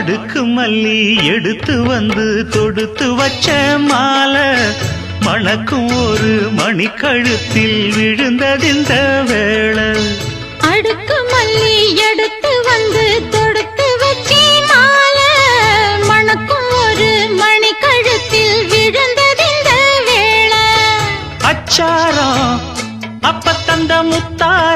அடுக்கு மல்லி எடுத்து வந்து தொடுத்து வச்ச மாலை மணக்கும் ஒரு மணிக்கழுத்தில் விழுந்ததிந்த வேளை அடுக்கு மல்லி எடுத்து வந்து